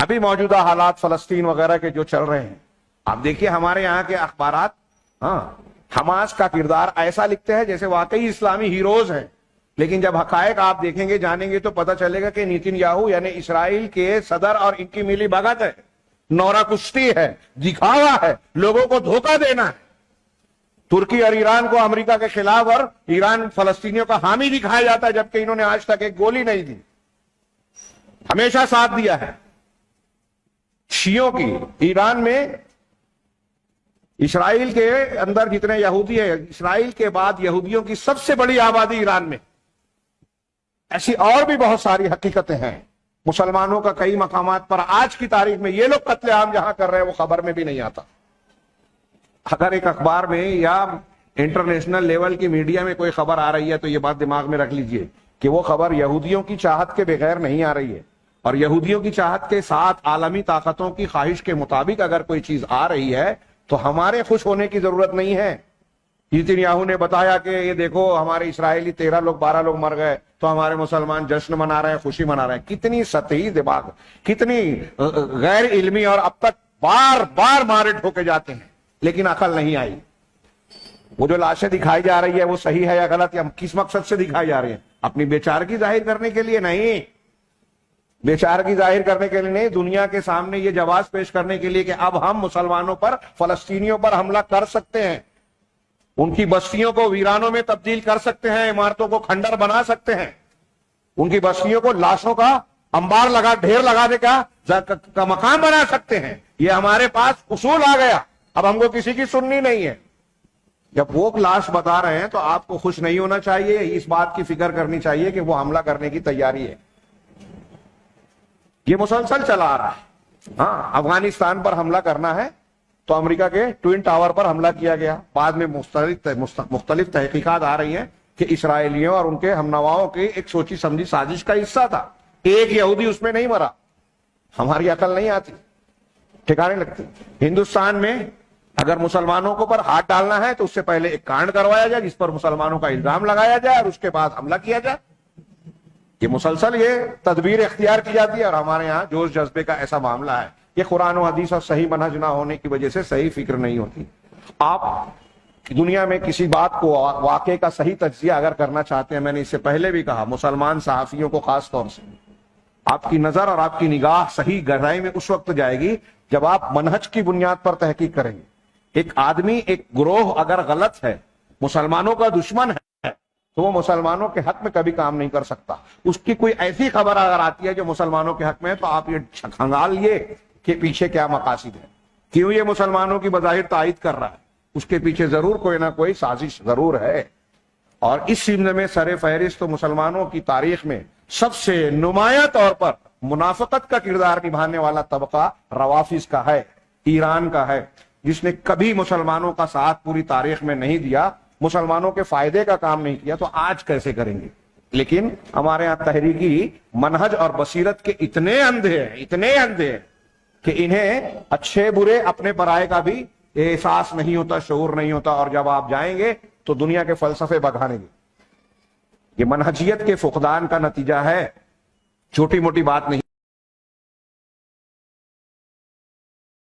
ابھی موجودہ حالات فلسطین وغیرہ کے جو چل رہے ہیں، آپ دیکھیے ہمارے یہاں کے اخبارات حماس کا کردار ایسا لکھتے ہیں جیسے واقعی اسلامی ہیروز ہیں، لیکن جب حقائق آپ دیکھیں گے جانیں گے تو پتہ چلے گا کہ نیتن یاہو یعنی اسرائیل کے صدر اور ان کی ملی بھگت ہے، نورا کشتی ہے، دکھاوا ہے، لوگوں کو دھوکہ دینا ہے۔ ترکی اور ایران کو امریکہ کے خلاف اور ایران فلسطینیوں کا حامی دکھایا جاتا ہے، جبکہ انہوں نے آج تک ایک گولی نہیں دی، ہمیشہ ساتھ دیا ہے شیعوں کی۔ ایران میں اسرائیل کے اندر جتنے یہودی ہیں، اسرائیل کے بعد یہودیوں کی سب سے بڑی آبادی ایران میں۔ ایسی اور بھی بہت ساری حقیقتیں ہیں۔ مسلمانوں کا کئی مقامات پر آج کی تاریخ میں یہ لوگ قتل عام جہاں کر رہے ہیں وہ خبر میں بھی نہیں آتا۔ اگر ایک اخبار میں یا انٹرنیشنل لیول کی میڈیا میں کوئی خبر آ رہی ہے تو یہ بات دماغ میں رکھ لیجئے کہ وہ خبر یہودیوں کی چاہت کے بغیر نہیں آ رہی ہے، اور یہودیوں کی چاہت کے ساتھ عالمی طاقتوں کی خواہش کے مطابق اگر کوئی چیز آ رہی ہے تو ہمارے خوش ہونے کی ضرورت نہیں ہے۔ نیتن یاہو نے بتایا کہ یہ دیکھو ہمارے اسرائیلی 12 لوگ مر گئے تو ہمارے مسلمان جشن منا رہے ہیں، خوشی منا رہے ہیں۔ کتنی سطحی دماغ، کتنی غیر علمی، اور اب تک بار بار مارے ٹھوکے جاتے ہیں لیکن عقل نہیں آئی۔ وہ جو لاشیں دکھائی جا رہی ہے وہ صحیح ہے یا غلط، یا کس مقصد سے دکھائی جا رہی ہیں؟ اپنی بیچارگی ظاہر کرنے کے لیے نہیں، بیچارگی ظاہر کرنے کے لیے نہیں، دنیا کے سامنے یہ جواز پیش کرنے کے لیے کہ اب ہم مسلمانوں پر، فلسطینیوں پر حملہ کر سکتے ہیں، ان کی بستیوں کو ویرانوں میں تبدیل کر سکتے ہیں، عمارتوں کو کھنڈر بنا سکتے ہیں، ان کی بستیوں کو لاشوں کا انبار لگا، ڈھیر لگانے کا مقام بنا سکتے ہیں۔ یہ ہمارے پاس اصول آ گیا، اب ہم کو کسی کی سننی نہیں ہے۔ جب وہ لاش بتا رہے ہیں تو آپ کو خوش نہیں ہونا چاہیے، اس بات کی فکر کرنی چاہیے کہ وہ حملہ کرنے کی تیاری ہے۔ یہ مسلسل چلا آ رہا ہے۔ ہاں، افغانستان پر حملہ کرنا ہے تو امریکہ کے ٹوئن ٹاور پر حملہ کیا گیا، بعد میں مختلف تحقیقات آ رہی ہیں کہ اسرائیلیوں اور ان کے ہم نواؤں کی ایک سوچی سمجھی سازش کا حصہ تھا۔ ایک یہودی اس میں نہیں مرا۔ ہماری عقل نہیں آتی، ٹھکانے لگتی۔ ہندوستان میں اگر مسلمانوں کو پر ہاتھ ڈالنا ہے تو اس سے پہلے ایک کانڈ کروایا جائے جس پر مسلمانوں کا الزام لگایا جائے اور اس کے بعد حملہ کیا جائے۔ یہ مسلسل یہ تدبیر اختیار کی جاتی ہے، اور ہمارے ہاں جوش جذبے کا ایسا معاملہ ہے۔ یہ قرآن و حدیث اور صحیح منہج نہ ہونے کی وجہ سے صحیح فکر نہیں ہوتی۔ آپ دنیا میں کسی بات کو، واقعے کا صحیح تجزیہ اگر کرنا چاہتے ہیں، میں نے اس سے پہلے بھی کہا، مسلمان صحافیوں کو خاص طور سے، آپ کی نظر اور آپ کی نگاہ صحیح گہرائی میں اس وقت جائے گی جب آپ منہج کی بنیاد پر تحقیق کریں گے۔ ایک آدمی، ایک گروہ اگر غلط ہے، مسلمانوں کا دشمن ہے، تو وہ مسلمانوں کے حق میں کبھی کام نہیں کر سکتا۔ اس کی کوئی ایسی خبر اگر آتی ہے جو مسلمانوں کے حق میں ہے تو آپ یہ کھنگال لیے کہ پیچھے کیا مقاصد ہے، کیوں یہ مسلمانوں کی بظاہر تائید کر رہا ہے، اس کے پیچھے ضرور کوئی نہ کوئی سازش ضرور ہے۔ اور اس سلسلے میں سر فہرست تو مسلمانوں کی تاریخ میں سب سے نمایاں طور پر منافقت کا کردار نبھانے والا طبقہ روافض کا ہے، ایران کا ہے، جس نے کبھی مسلمانوں کا ساتھ پوری تاریخ میں نہیں دیا، مسلمانوں کے فائدے کا کام نہیں کیا، تو آج کیسے کریں گے؟ لیکن ہمارے یہاں تحریکی منہج اور بصیرت کے اتنے اندھے ہیں کہ انہیں اچھے برے اپنے پرائے کا بھی احساس نہیں ہوتا، شعور نہیں ہوتا، اور جب آپ جائیں گے تو دنیا کے فلسفے بگاڑیں گے۔ یہ منہجیت کے فقدان کا نتیجہ ہے، چھوٹی موٹی بات نہیں۔